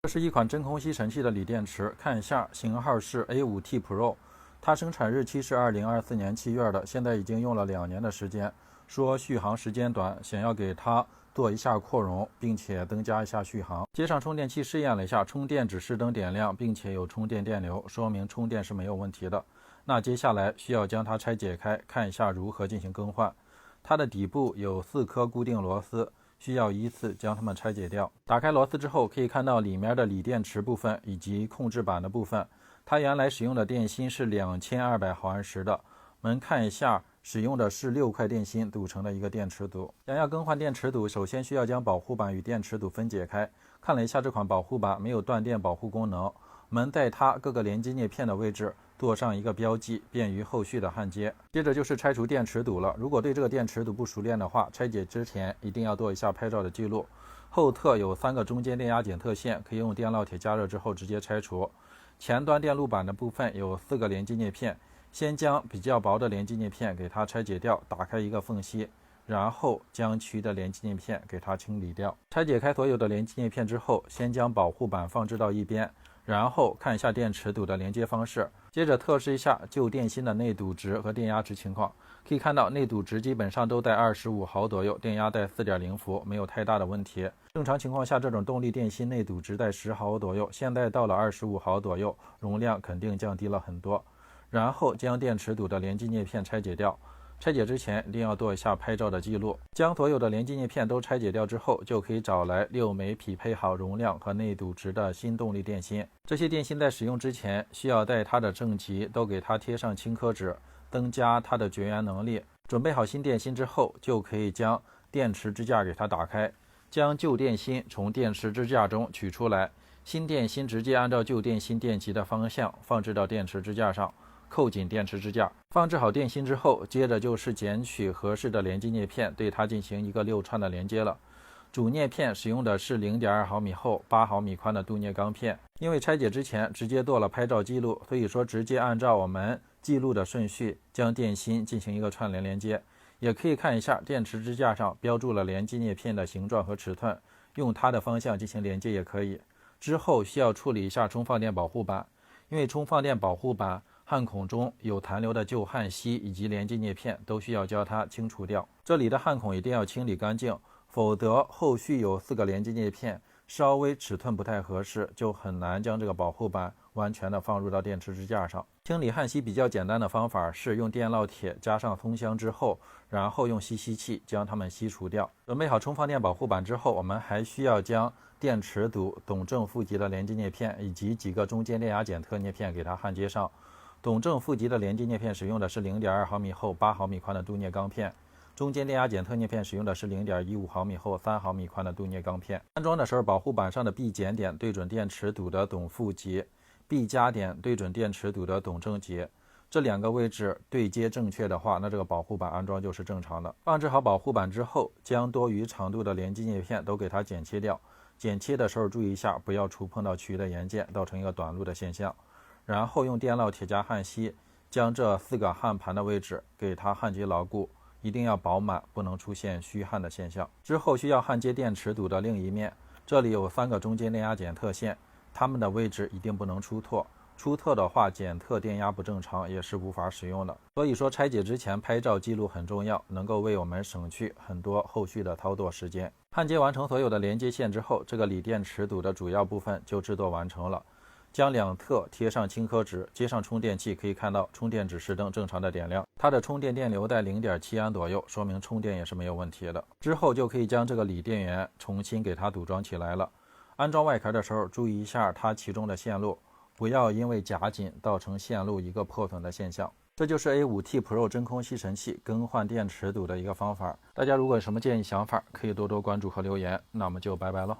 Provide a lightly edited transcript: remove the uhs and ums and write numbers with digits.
这是一款真空吸尘器的锂电池，看一下型号是 A5T Pro， 它生产日期是2024年7月的，现在已经用了2年的时间。说续航时间短，想要给它做一下扩容，并且增加一下续航。接上充电器试验了一下，充电指示灯点亮，并且有充电电流，说明充电是没有问题的。那接下来需要将它拆解开，看一下如何进行更换。它的底部有4颗固定螺丝，需要依次将它们拆解掉。打开螺丝之后，可以看到里面的锂电池部分以及控制板的部分。它原来使用的电芯是2200毫安时的，我们看一下，使用的是6块电芯组成的一个电池组。想要更换电池组，首先需要将保护板与电池组分解开。看了一下这款保护板没有断电保护功能，我们在它各个连接叶片的位置做上一个标记，便于后续的焊接。接着就是拆除电池组了。如果对这个电池组不熟练的话，拆解之前一定要做一下拍照的记录。后侧有3个中间电压检测线，可以用电烙铁加热之后直接拆除。前端电路板的部分有4个连接叶片，先将比较薄的连接叶片给它拆解掉，打开一个缝隙，然后将其余的连接叶片给它清理掉。拆解开所有的连接叶片之后，先将保护板放置到一边，然后看一下电池组的连接方式，接着测试一下旧电芯的内堵值和电压值情况。可以看到内堵值基本上都在25毫左右，电压在 4.0 伏，没有太大的问题。正常情况下，这种动力电芯内堵值在10毫左右，现在到了25毫左右，容量肯定降低了很多。然后将电池组的连接叶片拆解掉。拆解之前一定要做一下拍照的记录。将所有的连接叶片都拆解掉之后，就可以找来6枚匹配好容量和内堵值的新动力电芯。这些电芯在使用之前，需要在它的正极都给它贴上轻科纸，增加它的绝缘能力。准备好新电芯之后，就可以将电池支架给它打开，将旧电芯从电池支架中取出来，新电芯直接按照旧电芯电极的方向放置到电池支架上，扣紧电池支架。放置好电芯之后，接着就是捡取合适的连接叶片，对它进行一个6串的连接了。主叶片使用的是 0.2 毫米厚、8毫米宽的镀镍钢片。因为拆解之前直接做了拍照记录，所以说直接按照我们记录的顺序将电芯进行一个串联连接。也可以看一下电池支架上标注了连接叶片的形状和尺寸，用它的方向进行连接也可以。之后需要处理一下充放电保护板，因为充放电保护板焊孔中有残留的旧焊锡以及连接叶片，都需要将它清除掉。这里的焊孔一定要清理干净，否则后续有4个连接叶片稍微尺寸不太合适，就很难将这个保护板完全的放入到电池支架上。清理焊锡比较简单的方法是用电烙铁加上松香之后，然后用吸器将它们吸除掉。准备好充放电保护板之后，我们还需要将电池组总正负极的连接叶片以及几个中间电压检测叶片给它焊接上。总正负极的连接叶片使用的是 0.2 毫米厚、8毫米宽的镀镍钢片，中间电压检测叶片使用的是 0.15 毫米厚、3毫米宽的镀镍钢片。安装的时候，保护板上的 B 减点对准电池组的总负极， B 加点对准电池组的总正极。这2个位置对接正确的话，那这个保护板安装就是正常的。放置好保护板之后，将多余长度的连接叶片都给它剪切掉。剪切的时候注意一下，不要触碰到其余的元件，造成一个短路的现象。然后用电烙铁加焊锡将这4个焊盘的位置给它焊接牢固，一定要饱满，不能出现虚焊的现象。之后需要焊接电池组的另一面，这里有3个中间电压检测线，它们的位置一定不能出错，出错的话检测电压不正常也是无法使用的。所以说拆解之前拍照记录很重要，能够为我们省去很多后续的操作时间。焊接完成所有的连接线之后，这个锂电池组的主要部分就制作完成了。将2侧贴上轻科纸，接上充电器，可以看到充电指示灯正常的点亮，它的充电电流在 0.7 安左右，说明充电也是没有问题的。之后就可以将这个锂电源重新给它组装起来了。安装外壳的时候注意一下它其中的线路，不要因为夹紧造成线路一个破损的现象。这就是 A5T Pro 真空吸尘器更换电池组的一个方法。大家如果有什么建议想法，可以多多关注和留言。那我们就拜拜了。